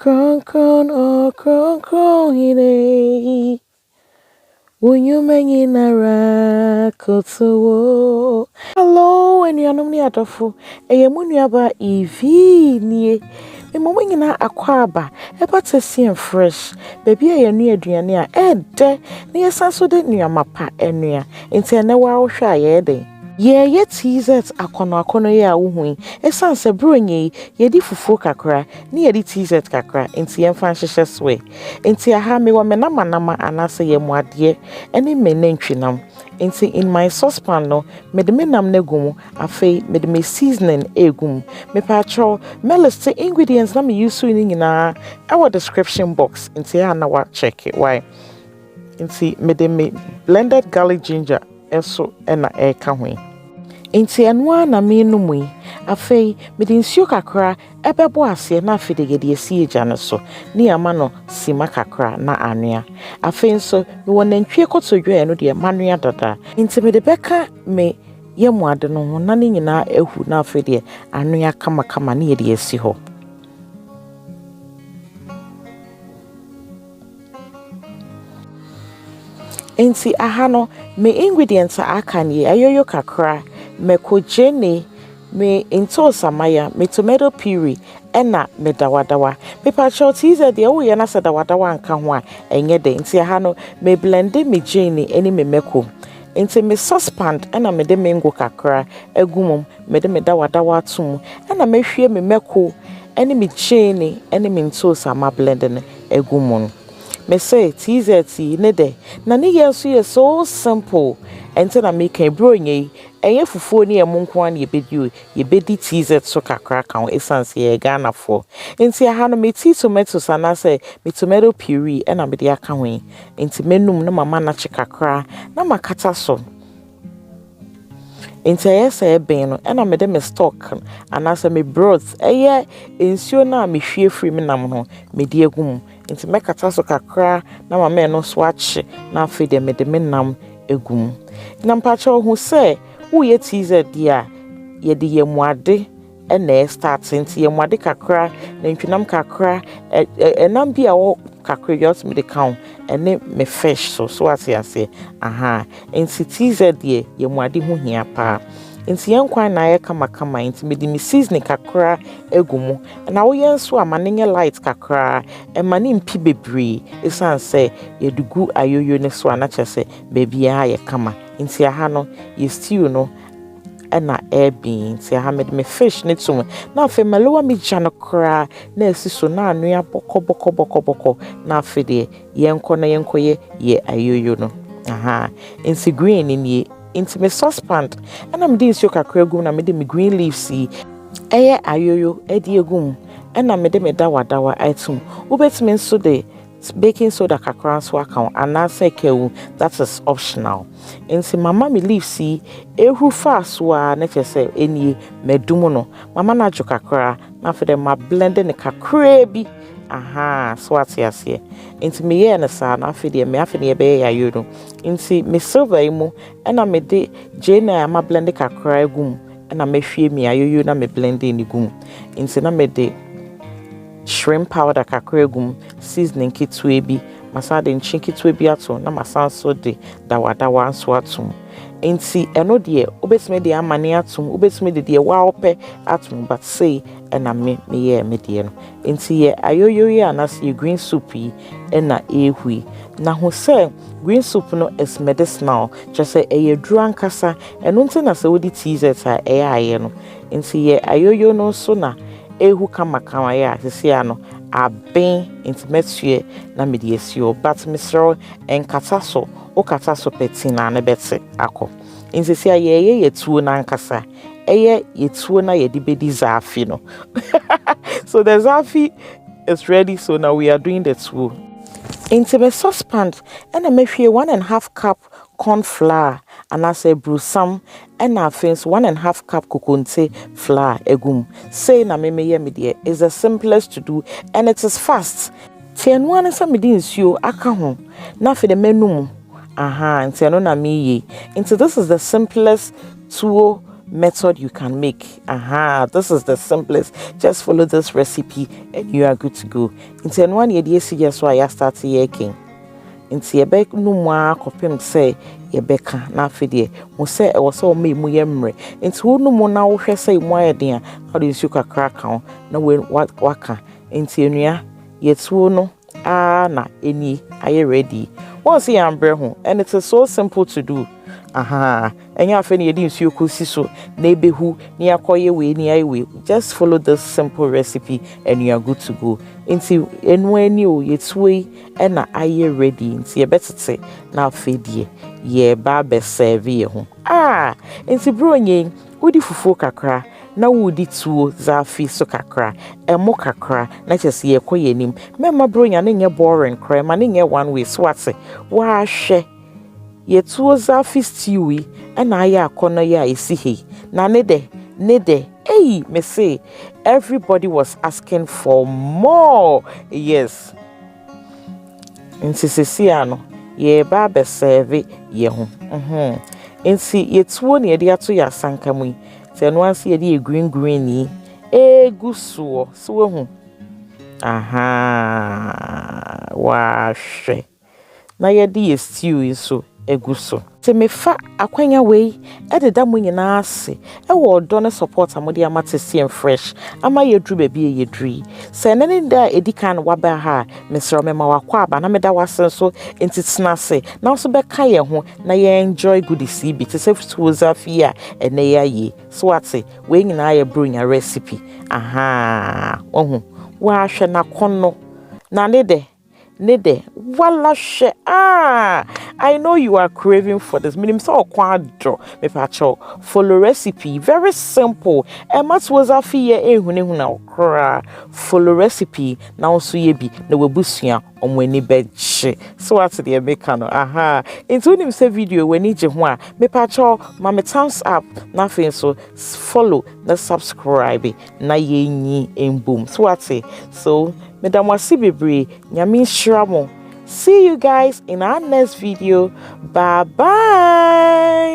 Kron hine. Unyumenyi nara kotowo. Hello, and you ni adofo. Eyemu nuaba Eveeee nie. Me momo nyina akwaba. Eba tesi and fresh. Baby ayenu aduane a ede. Na yesanso de nuama pa enua. Enti ene wa wo hwa ye ye teasers akono ye a wohui. Esan se bronye ye di fufuo kakra. Ni ye di teasers kakra. Enti yemfa nhyehyɛ swe. Enti aha me wa menama anase ye muade. Eni menentwinam. Enti in my saucepan no, me de menam na gumu, afei me de me seasoning egum. Me patro, me list the ingredients na me use ni nyina our description box. Enti ya na wa check it. Why? Enti me de me blended garlic ginger eso ena eka hwe. Enti enwa na me numui. Afei me de nsuo kakra ebebo ase na afide ye de esi eja no so. Ni ama no sima kakra na anua. Afei nso me won nantwie kotodwe no de manua dada. Enti me de beka me yemuade no ho na ne nyina ehu na afide anua kama ne ye de esi ho. Enti aha no me ingredients aka ne ayoyo kakra, me kojene, me into samaya, me tomato puree, ena me dawadawa. Me pacho teaser de wo ye na dawadawa nka ho a enye de. Enti aha no me blende me jene eni me meko. Enti me saucepan ena me de mango kakra egumum, me de me dawadawa tum, ena me hwie me meko, eni me jene, eni me into sama blend ne egumum. Me say teaser tea ne de. Na ne yesu ye so simple. Enti na me kan bronye enye fufuo ne emu nko an ye bedi teaser so kakra kan essence ye Ghana for. Enti aha no me tea tomatoes anase me tomato puree na me de aka hwen. Enti menum no mama na chikakra na makata so. Enti ayese ben no na me de me stock anase me broth eye ensuo na me hwie free me nam no me de agum. Enti mekata so kakra na mama no swatch na afide me de me nam egum. Na mpacha hu se wo ye teaser dia ye de ye muade na start enti ye muade kakra na ntwinam kakra enam bia wo kakra just me de count ene me fish so ase aha enti teaser dia ye muade hu hia pa. Enti yenkwan na ye kama enti me di me seasoning kakra egumu na wo yenso amanenye light kakra e mane mpi bebre esan se ye dugu ayoyo ne so anachese baby a ye kama. Enti aha no ye stew no na beans aha me fish ne tum na afi melewa mi jano kra na esiso na anua boko na afi de yenko ye ayoyo no aha enti green ni into me saucepan and I'm doing so kakra gum na me de me green leaves eye ayoyo edi egum and na me de me dawa item ubetime nso de baking soda kakra so aka anase kewu that is optional. Into mama me leaves ehu fast wa na chese eni medum no mama na jo kakra na for them ma blend ne kakra bi aha so atiase into me ye na sa na afide me afide be ya yodo into me silver imu na me de jena ma blend kakra gum na me hwie me ayoyo na me blend ni gum into na me de shrimp powder kakra gum seasoning kitwe bi masade nchin kitwe bi ato na masanso de dawadawa anso atum enti eno de obetime de amane atum obetime de wa ope atum but say na me ye me de no enti ye ayoyo ya na see green soup yi na ehui na ho say green soup no is medicinal just say e duru ankasa eno nti na say wodi teaser ta aye no enti ye ayoyo no so na ehu kama ya sisia no aben intimatue na mediesio but misro enkata so o kata so petina na betse akọ insisia ye yetuo na ankasa eye yetuo na ye de bedi Zaafi no so the Zaafi is ready, so now we are doing the tuo into the saucepan and I mehwe 1.5 cup corn flour and I say brusam and I fence 1.5 cup Kokonte flour egum. Say na me dear is the simplest to do and it is fast. Ten one and some medins you akaho na for the menu aha and no na me ye. Into this is the simplest tuo method you can make. This is the simplest. Just follow this recipe and you are good to go. Into one year so I start yeking. Into your back no more copim say your becca na fidie. Mo say I was so me muyemre. Into no more now say more dear. How do you suka crack on? No way what waka. Into ya yet no na any are you ready? Once you am and it is so simple to do. And you have any ideas you could see so neighborhood near koye way near way. Just follow this simple recipe and you are good to go. Into and when you it's way and are you ready? Into you better say now feed ye barbe serve ye home. Into brewing woody fufu kakra. Na wudi tuo Zaafi so kakra emo kakra na chese ye koye nim mema bro nya ne nye boring kra ma ne nye one way so ase wa hwe ye tuo Zaafi stew yi na aya akono ya esi he na ne de me say everybody was asking for more. Yes, insisi ano ye ba be serve ye ho insi ye tuo ne de ato ya sankamu and once you a green guso so hu wash na ye di stew so eguso te me fa akwanya we e de da mu nyina ase e wo do ne support amode amatese en fresh ama ye dru ba bi ye dri se ne da edikan wa ba ha mesro me ma wakwa aba na me da wasen so entitena se na so be ka ye ho na ye enjoy good CB te se to Zaafi a ene ya ye so ate we nyina ye bronya recipe ohun wa hwe na kono na ne de wala she I know you are craving for this. Minim so kwadro me pacho follow recipe very simple. E mat was Zaafi ye ehunehuna okra follow recipe na so ye bi na wabusua omwani beche so what the make no into nim say video when je ho a me pacho ma me thumbs up na fin so follow na subscribe na ye nyi embum so what so Madam wasi bebre nyame shramo. See you guys in our next video. Bye bye.